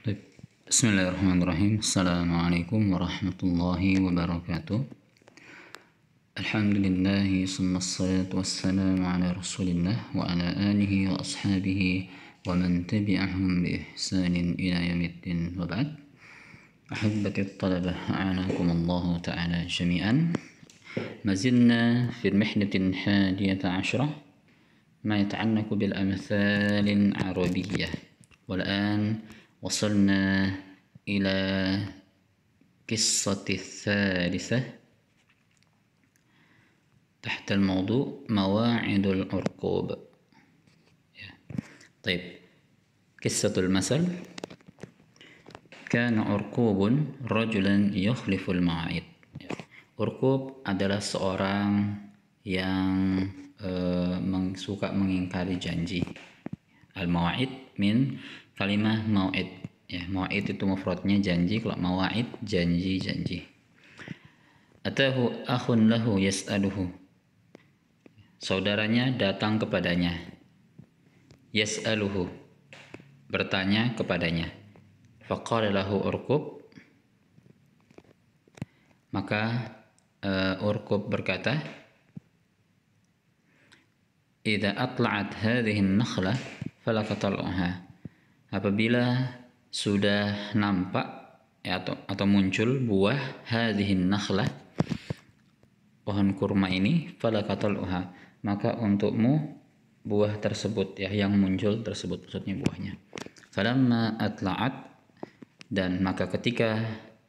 طيب. بسم الله الرحمن الرحيم. السلام عليكم ورحمة الله وبركاته. الحمد لله ثم الصلاة والسلام على رسول الله وعلى آله وأصحابه ومن تبعهم بإحسان إلى يوم الدين، وبعد. أحبتي الطلبة أعانكم الله تعالى جميعا. ما زلنا في المحنة 11 ما يتعلق بالأمثال العربية، والآن وصلنا إلى قصة الثالثة تحت الموضوع مواعيد العرقوب. طيب، قصة المثل: كان عرقوب رجلا يخلف المواعيد. Urqub adalah seorang yang suka mengingkari janji. Al-mawa'id min kalimah mau'id. Ya, mau'id itu mufradnya janji, kalau mawa'id janji-janji. Atahu akhun lahu yas'aluhu. Saudaranya datang kepadanya. Yas'aluhu, bertanya kepadanya. Faqala lahu Urqub, maka Urqub berkata, "Idza atla'at hadhihi an-nakhlah falaka tal'uha." Apabila sudah nampak atau muncul buah hadhihi an-nakhlah, pohon kurma ini, falaka tal'uha, maka untukmu buah tersebut, ya, yang muncul tersebut, maksudnya buahnya. Falamma atla'at, dan maka ketika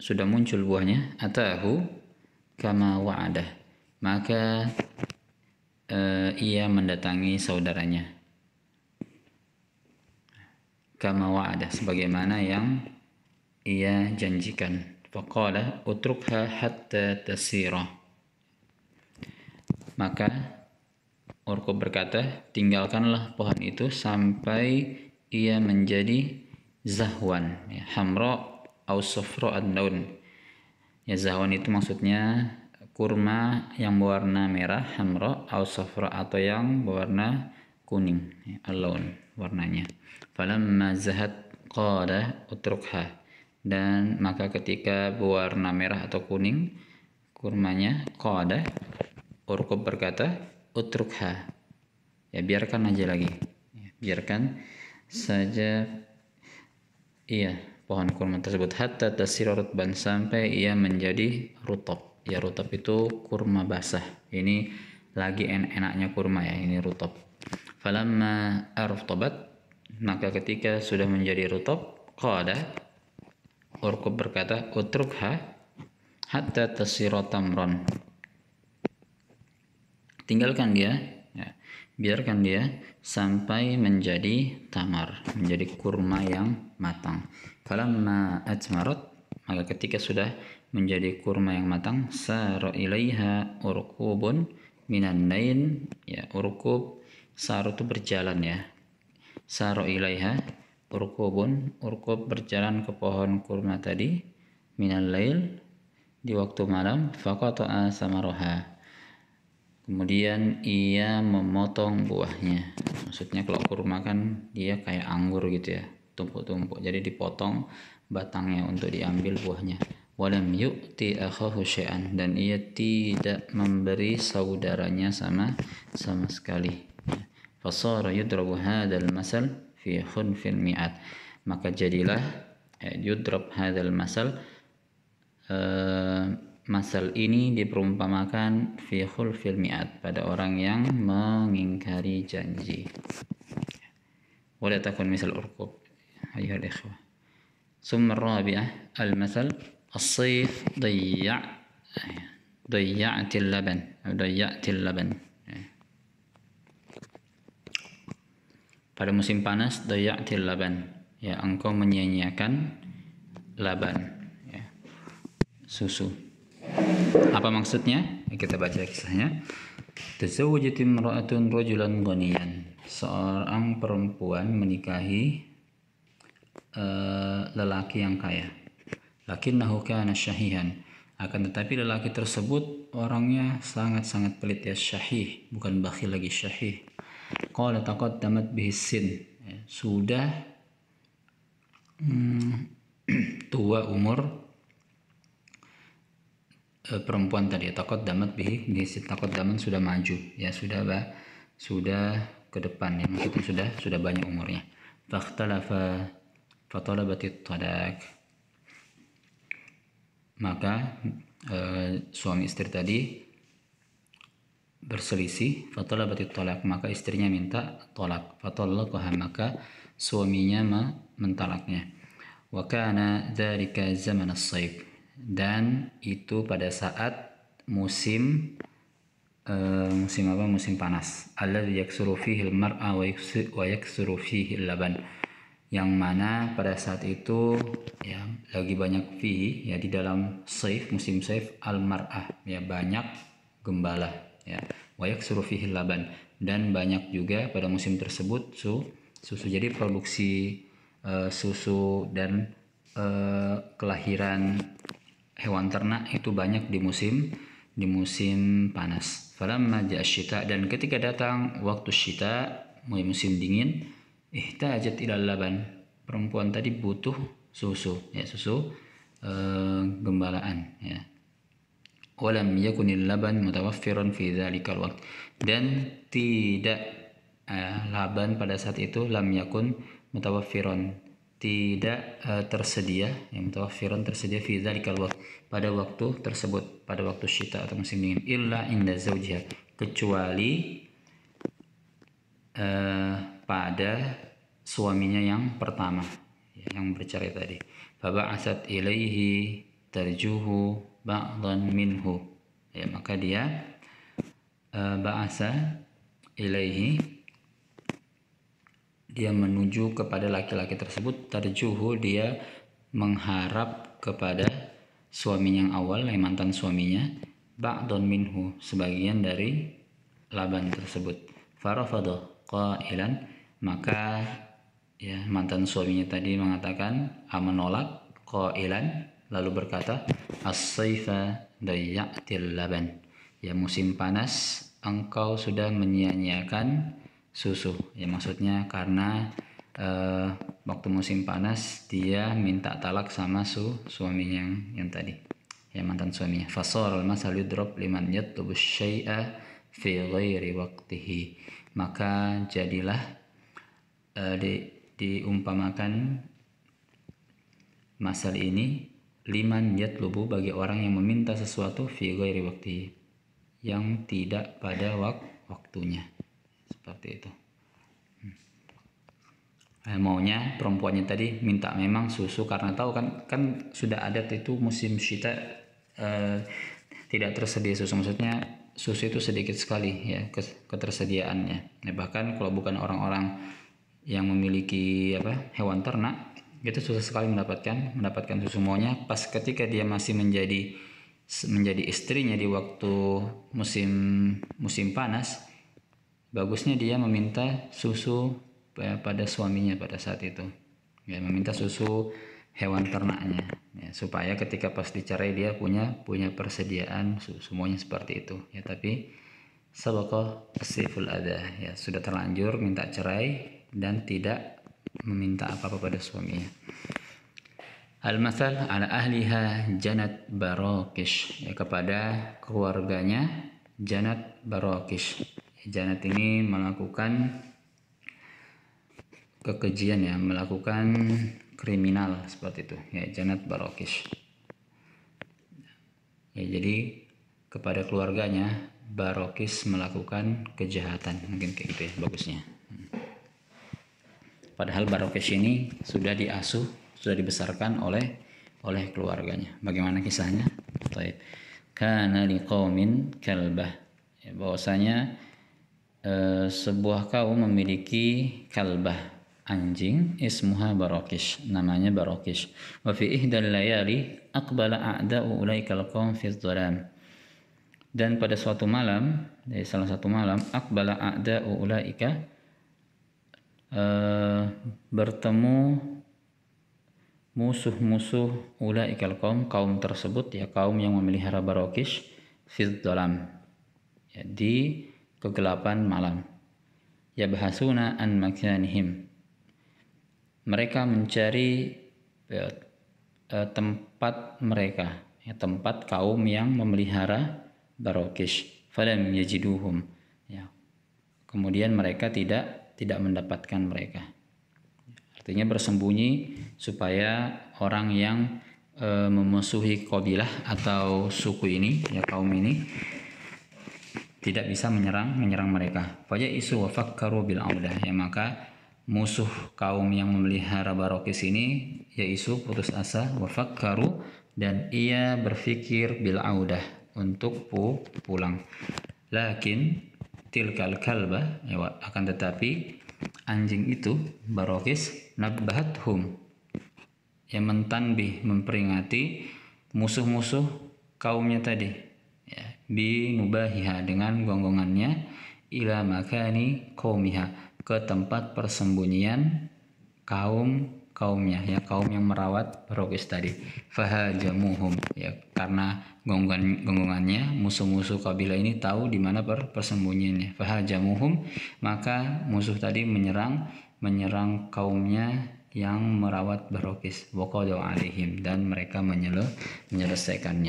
sudah muncul buahnya, atahu kama wa'adah, maka ia mendatangi saudaranya, kama wa'adah, sebagaimana yang ia janjikan. Faqala utrukha hatta tasira, maka Urqub berkata, tinggalkanlah pohon itu sampai ia menjadi zahwan, ya, hamra au safra an-laun. Ya, zahwan itu maksudnya kurma yang berwarna merah, hamra au safra, atau yang berwarna kuning, ya, al-laun warnanya. Falamma zahat qala utrukha, dan maka ketika berwarna merah atau kuning kurmanya, qala Urqub berkata, utrukha, ya, biarkan aja lagi, ya, biarkan saja, iya, pohon kurma tersebut, hatta tasira rutban, sampai ia menjadi rutab. Ya, rutab itu kurma basah. Ini lagi enaknya kurma, ya, ini rutab. Falamma artabat, maka ketika sudah menjadi rutab, qala Urqub berkata, utrukha hatta tasira tamran, tinggalkan dia, ya, biarkan dia sampai menjadi tamar, menjadi kurma yang matang. Falamma atmarat, maka ketika sudah menjadi kurma yang matang, sara ilaiha Urqubun minan lain, ya, Urqub, sar itu berjalan, ya, sara ilaiha Urqubun, Urqub berjalan ke pohon kurma tadi, minal lail, di waktu malam, faqata'a samaraha, kemudian ia memotong buahnya. Maksudnya kalau kurma kan dia kayak anggur gitu, ya, tumpuk-tumpuk, jadi dipotong batangnya untuk diambil buahnya. Walam yu'ti akhahu syai'an, dan ia tidak memberi saudaranya sama sekali. Fasara yudrabu hadzal masal fi khunfil mi'at, maka jadilah yudrab hadzal masal, masal ini diperumpamakan fi khulfil mi'at, pada orang yang mengingkari janji. Wala takun misal Urqub ayuhal ikhwah. Summa rabi'ah al-masal as-sayf dayya'til laban. Pada musim panas, dayya'til laban, ya, engkau menyia-nyiakan laban, ya, susu. Apa maksudnya? Kita baca kisahnya. Tazawwajat imra'atun rajulan ghaniyan. Seorang perempuan menikahi lelaki yang kaya. Lakinnahu kana syahihan. Akan tetapi lelaki tersebut orangnya sangat-sangat pelit, ya, syahih, bukan bakhil lagi, syahih. Qala taqaddamat bihi sin, sudah huwa umur perempuan tadi, taqaddamat bihi, di taqaddaman sudah maju ya, sudah ke depan ya, maksudnya sudah banyak umurnya. Fakhtalafa fatalabatit talaq, maka suami istri tadi berselisih. Fatalabatit talaq, maka istrinya minta tolak. Fatallaqaha, maka suaminya mentalaknya. Wa kana dzalika zaman as-saif, dan itu pada saat musim panas. Alladzi yaksuru fihi al-mar'a wa yaksuru fihi al-laban, yang mana pada saat itu ya lagi banyak fihi ya, di dalam saif, musim saif, al-mar'ah ya, banyak gembala ya, wa yaksuru fihi al-laban, dan banyak juga pada musim tersebut susu. Jadi produksi susu dan kelahiran hewan ternak itu banyak di musim panas. Falamma ja'a syita, dan ketika datang waktu syita, musim dingin, ihtajat ilal laban, perempuan tadi butuh susu ya, susu gembalaan ya. Walam yakunil laban mutawaffiran fi dzalikal waqt, dan tidak laban pada saat itu, lam yakun mutawaffiran, tidak tersedia, yang mutawaffiran tersedia, fi dzalikal waqt, pada waktu tersebut, pada waktu syita atau musim dingin, illa inda zawjiha, kecuali pada suaminya yang pertama ya, yang bercerai tadi. Faba'atsat ilaihi tarjuhu ba'dhan minhu ya, maka dia ba'asa ilaihi, dia menuju kepada laki-laki tersebut, tarjuhu, dia mengharap kepada suaminya yang awal, yang mantan suaminya, ba'dhan minhu, sebagian dari laban tersebut. Farafadha qailan, maka ya mantan suaminya tadi mengatakan, menolak, qailan, lalu berkata, as-saifa dayya'til laban, ya musim panas engkau sudah menyia-nyiakan susu ya, maksudnya karena waktu musim panas dia minta talak sama suaminya yang tadi ya, mantan suaminya. Fasara al-masal yudrab liman yatlubu syai'a fi ghairi waqtihi, maka jadilah diumpamakan masal ini, liman yatlubu, bagi orang yang meminta sesuatu, fi ghairi waqtihi, yang tidak pada waktunya, seperti itu. Maunya perempuannya tadi minta memang susu, karena tahu kan sudah adat itu musim syita tidak tersedia susu, maksudnya susu itu sedikit sekali ya ketersediaannya ya, bahkan kalau bukan orang-orang yang memiliki hewan ternak itu susah sekali mendapatkan susu. Maunya pas ketika dia masih menjadi istrinya di waktu musim panas, bagusnya dia meminta susu pada suaminya pada saat itu ya, meminta susu hewan ternaknya ya, supaya ketika pas dicerai dia punya persediaan semuanya seperti itu ya. Tapi sabaqa asiful adha ya, sudah terlanjur minta cerai dan tidak meminta apa-apa pada suaminya. Al-masal ala ahliha janat barakish ya, kepada keluarganya janat barakish. Janat ini melakukan kekejian ya, melakukan kriminal seperti itu ya, janat barakish ya, jadi kepada keluarganya Barokis melakukan kejahatan, mungkin kayak gitu ya bagusnya. Padahal Barokis ini sudah diasuh, sudah dibesarkan oleh keluarganya. Bagaimana kisahnya? Baik. Kana liqaumin kalbah ya, bahwasanya sebuah kaum memiliki kalbah, anjing, ismuha Barokis, namanya Barokis. Wa fi ihdal layali aqbala a'da'u ulaikal qaum fi dhalam, dan pada suatu malam, dari salah satu malam, aqbala a'da'u ulaika, bertemu musuh-musuh ulaikal kaum tersebut ya, kaum yang memelihara Barokis, fi dhalam ya, di kegelapan malam. Yabhasuna an makanihim, mereka mencari tempat mereka, ya, tempat kaum yang memelihara Barokish. Falam yajiduhum, ya. Kemudian mereka tidak mendapatkan mereka. Artinya bersembunyi supaya orang yang memusuhi kabilah atau suku ini, ya kaum ini, tidak bisa menyerang mereka. Faja isu wa fakkaru bil audah, ya maka musuh kaum yang memelihara Barokis ini yaitu putus asa, wa fakkaru, dan ia berpikir bil audah, untuk pulang. Lakin tilkal kalba, ya, akan tetapi anjing itu Barokis nabbahathum, yang mentanbih, memperingati musuh-musuh kaumnya tadi, ya, bi nubahiha, dengan gonggongannya, ila makani qaumiha, ke tempat persembunyian kaumnya, ya kaum yang merawat Barokis tadi. Fahajamuhum, ya karena gonggongannya musuh-musuh kabilah ini tahu di mana persembunyiannya. Fahajamuhum, maka musuh tadi menyerang kaumnya yang merawat Barokis. Waqadu alaihim, dan mereka menyelesaikan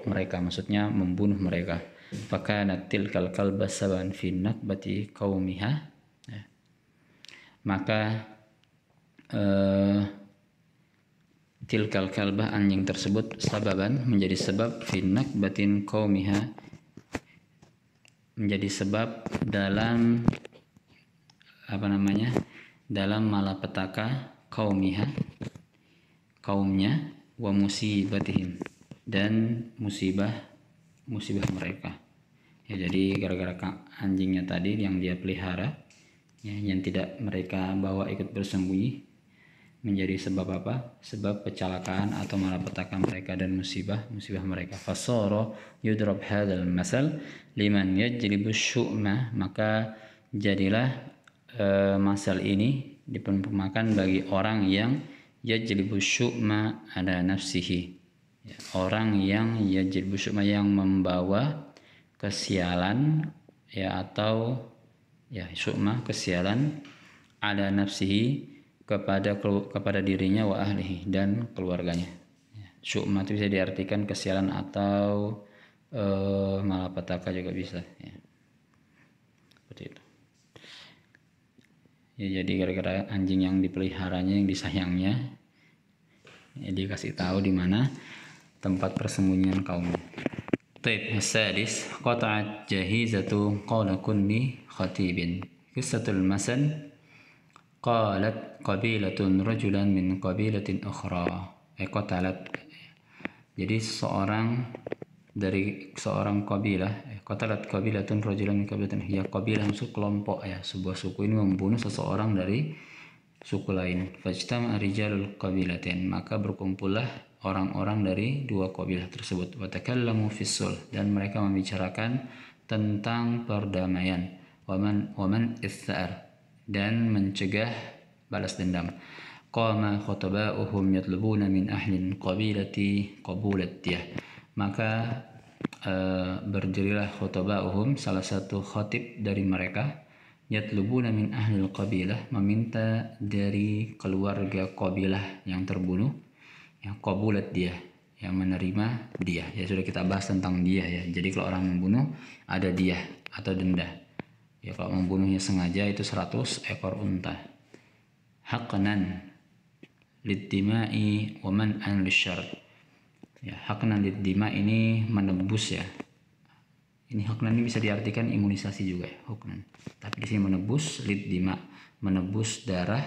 mereka, maksudnya membunuh mereka. Fakanat tilkal kalba saban fi nakbati qaumiha, ya. Maka tilkal kalbah, anjing tersebut, sababan, menjadi sebab fi nakbatin qaumiha, menjadi sebab dalam dalam malapetaka kaumnya, wa musibatihim, dan musibah mereka. Ya, jadi gara-gara anjingnya tadi yang dia pelihara, ya, yang tidak mereka bawa ikut bersembunyi, menjadi sebab apa? Sebab kecelakaan atau malapetaka mereka dan musibah mereka. Fasara yudrab hadzal masal liman yajlibu syu'ma, maka jadilah masal ini diperumpamakan bagi orang yang yajlibu syu'ma ala nafsihi, ya, orang yang yajlibu syu'ma, yang membawa kesialan, ya, atau ya syu'ma, kesialan, ala nafsihi, kepada dirinya, wa ahlihi, dan keluarganya. Ya, syu'ma itu bisa diartikan kesialan atau malapetaka juga bisa, ya. Seperti itu. Ya, jadi gara-gara anjing yang dipeliharanya, yang disayangnya, ya, dikasih tahu di mana tempat persembunyian kaumnya. Taib hasadis, qata'at jahizatu qala kunni khatibin. Qissatul masan, qalat qabilatun rajulan min qabilatin ukhra. Qatalat, jadi dari seorang kabilah, qatalat qabilatun rajulan min qabilatin, ya kabilah maksud kelompok, ya sebuah suku ini membunuh seseorang dari suku lain. Fajtama rijalul qabilatin, maka berkumpullah orang-orang dari dua kabilah tersebut. Wa takallamu fis sulh, dan mereka membicarakan tentang perdamaian. Waman itsar, dan mencegah balas dendam. Qama khutaba'uhum yatlubuna min ahlin qabilati qabulatiyah, maka berdirilah khutaba'uhum, salah satu khatib dari mereka, yatlubuna min ahlil qabilah, meminta dari keluarga kabilah yang terbunuh, yang qabulat dia, yang menerima dia. Ya sudah kita bahas tentang dia, ya. Jadi kalau orang membunuh ada dia atau denda. Ya kalau membunuhnya sengaja itu 100 ekor unta. Haqnan lid-dima'i wa man'an lisyarr. Ya, haqnan lid-dima' ini menebus, ya. Ini haqnan ini bisa diartikan imunisasi juga, ya, haqnan. Tapi di sini menebus, lid-dima', menebus darah,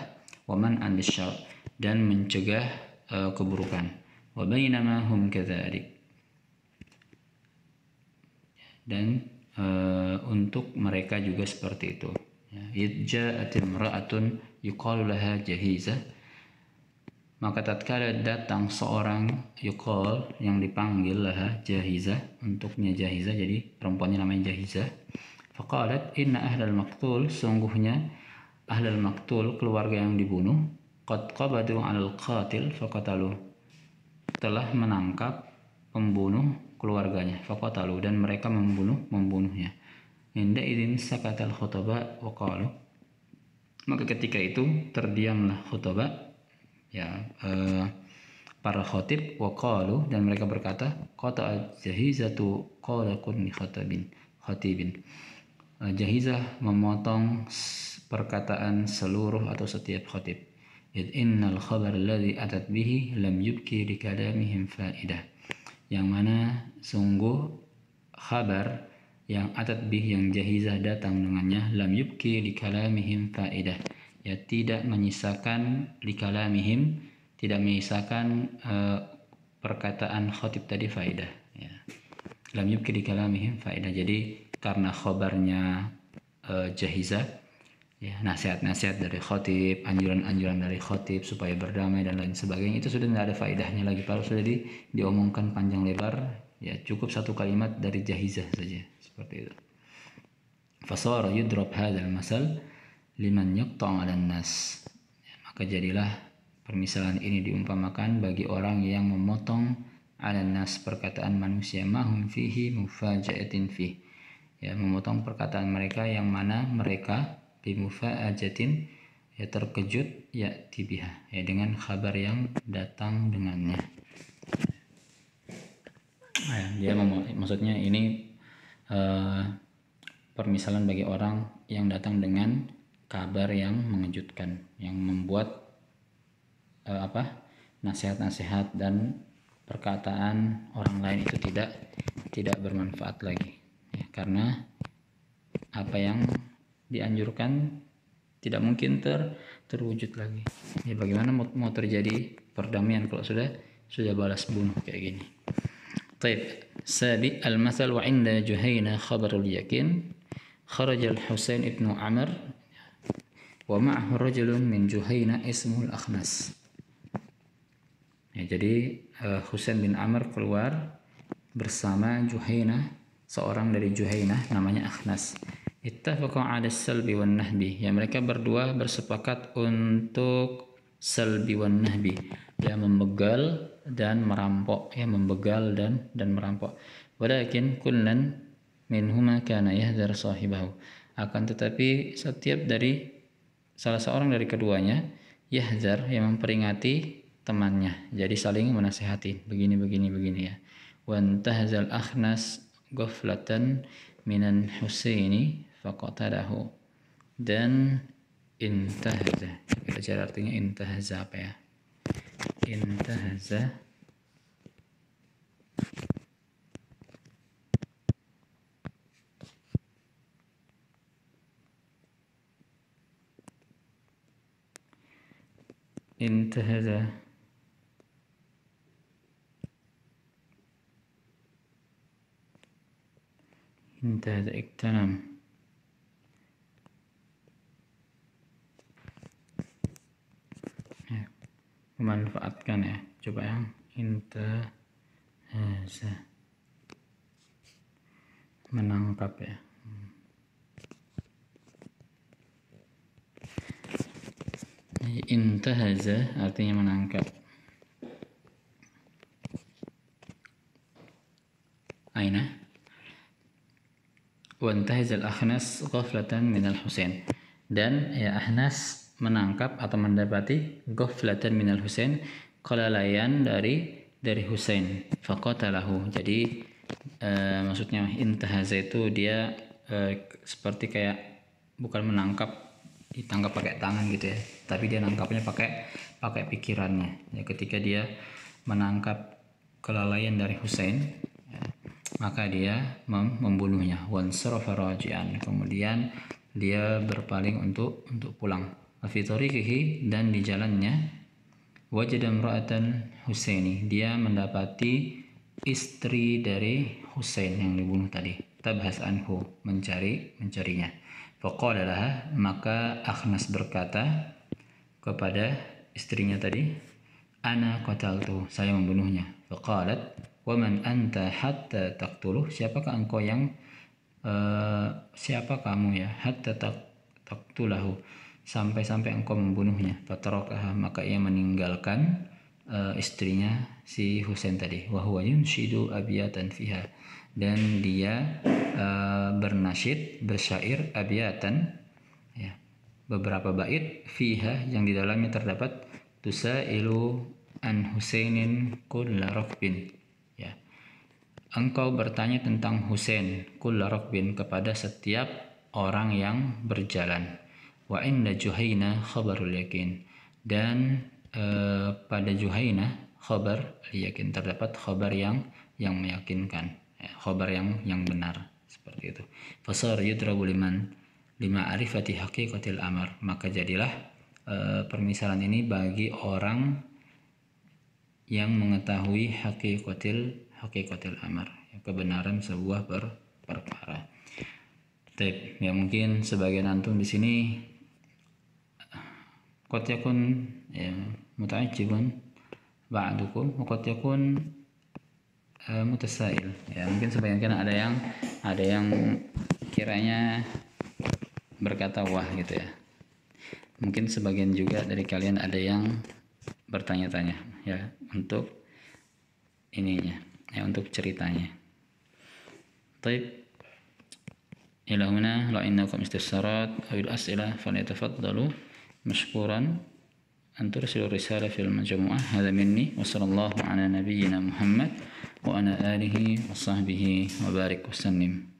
wa man'an lisyarr, dan mencegah keburukan. Wa bainama hum kadzalik, dan untuk mereka juga seperti itu. Ja'at imra'atun yuqalu laha Jahizah, maka tatkala datang seorang yuqal, yang dipanggil laha Jahizah, untuknya Jahizah, jadi perempuannya namanya Jahizah. Faqalat inna ahlal maqtul, sungguhnya ahlal maqtul, keluarga yang dibunuh, qad qabadu 'alal qatil faqatalu, telah menangkap pembunuh keluarganya, faqatalu, dan mereka membunuhnya. Inda idin sakatal khutaba wa qalu, maka ketika itu terdiamlah khutaba, ya para khatib, wa qalu, dan mereka berkata, qata'a jahizatu qala kulli khatibin. Jahizah memotong perkataan seluruh atau setiap khatib. Innal khabar alladhi atat bihi lam yubki li kalamihim fa'idah. Yang mana sungguh khabar yang atat bih, yang jahizah datang dengannya, lam yubki li kalamihim fa'idah, ya tidak menyisakan li kalamihim, tidak menyisakan perkataan khatib tadi faedah, ya. Lam yubki li kalamihim faedah. Jadi karena khabarnya jahizah, ya, nasihat-nasihat dari khatib, anjuran-anjuran dari khatib supaya berdamai dan lain sebagainya, itu sudah tidak ada faedahnya lagi. Kalau sudah diomongkan panjang lebar, ya cukup satu kalimat dari jahizah saja, seperti itu. Fasara yudrab hadzal masal liman yaqta' 'alan nas. Ya, maka jadilah permisalan ini diumpamakan bagi orang yang memotong 'alan nas, perkataan manusia, mahum fihi mufaja'atin fi. Ya, memotong perkataan mereka yang mana mereka bimufa'ajatin, ya terkejut, ya tibiha, ya dengan kabar yang datang dengannya. Dia maksudnya ini permisalan bagi orang yang datang dengan kabar yang mengejutkan, yang membuat nasihat-nasihat dan perkataan orang lain itu tidak bermanfaat lagi, ya, karena apa yang dianjurkan tidak mungkin terwujud lagi. Ya, bagaimana mau terjadi perdamaian kalau sudah balas bunuh kayak gini. Taib. Sabi al-masal wa inda Juhayna khabarul yakin kharaja al-Husain ibn Amr wa ma'ahu rajulun min Juhayna ismuhu al-Akhnas. Ya, jadi Husain bin Amr keluar bersama Juhayna, seorang dari Juhayna namanya Akhnas. Ittafaqa 'ala salbi wan nahbi. Ya, mereka berdua bersepakat untuk salbi wan nahbi, ya membegal dan merampok, ya membegal dan merampok. Walakin kullan minhuma kana yahdhar sahibahu. Akan tetapi setiap dari salah seorang dari keduanya yahdhar, yang memperingati temannya. Jadi saling menasihati, begini ya. Wa antahazal Akhnas ghaflatan minan Husaini faqatalahu. Dan intahaza, kita cari artinya intahaza apa ya? Intahaza iktanam. Ya, memanfaatkan, ya. Coba yang intahaza, menangkap, ya. Intahaza artinya menangkap. Aina wa intahazal Akhnas ghaflatan minal Husain. Dan ya Akhnas menangkap atau mendapati ghaflatan minal Husain, kelalaian dari Husain, faqatalahu. Jadi maksudnya intahaza itu dia seperti kayak bukan menangkap ditangkap pakai tangan gitu ya, tapi dia nangkapnya pakai pikirannya, ya. Ketika dia menangkap kelalaian dari Husain, ya, maka dia membunuhnya. Wansarafa raji'an, kemudian dia berpaling untuk pulang. Fi tariqihi, dan di jalannya, wajada imra'atan Husaini, dia mendapati istri dari Husain yang dibunuh tadi. Tabhas anhu, mencarinya. Faqala laha, maka Akhnas berkata kepada istrinya tadi, ana qataltu, saya membunuhnya. Faqalat, wa man anta hatta taqtuluh, siapakah engkau yang siapa kamu, ya, hatta taqtulahu, sampai engkau membunuhnya. Fatarakaha, maka ia meninggalkan istrinya si Husain tadi. Wa huwa yunshidu abyatan fiha, dan dia bernasyid, bersyair, abyatan, ya, beberapa bait, fiha, yang di dalamnya terdapat tusailu an Husainin kulla rakbin. Ya. Engkau bertanya tentang Husain kulla rakbin kepada setiap orang yang berjalan. Wa inda Juhaina khabarul yakin. Dan pada Juhaina khabar yakin, terdapat khabar yang meyakinkan, ya, khabar yang benar, seperti itu. Fasar yudrabu lima arifati haqiqatil amr, maka jadilah permisalan ini bagi orang yang mengetahui haqiqatil amr, kebenaran sebuah perkara. Baik, ya mungkin sebagian antum di sini qad yakun ya muta'ajjibun ba'dukum wa qad yakun mutasail. Ya, mungkin sebagian kan ada yang kiranya berkata wah gitu ya. Mungkin sebagian juga dari kalian ada yang bertanya-tanya ya untuk ininya, ya untuk ceritanya. Baik. Ila huna la innakum istifsarat aw al-as'ila falyatafaddalu mashkuran an tursilu risala fil majmu'ah. Hadza minni wa sallallahu ala nabiyyina Muhammad wa ala alihi wa sahbihi wa barik wa sallim.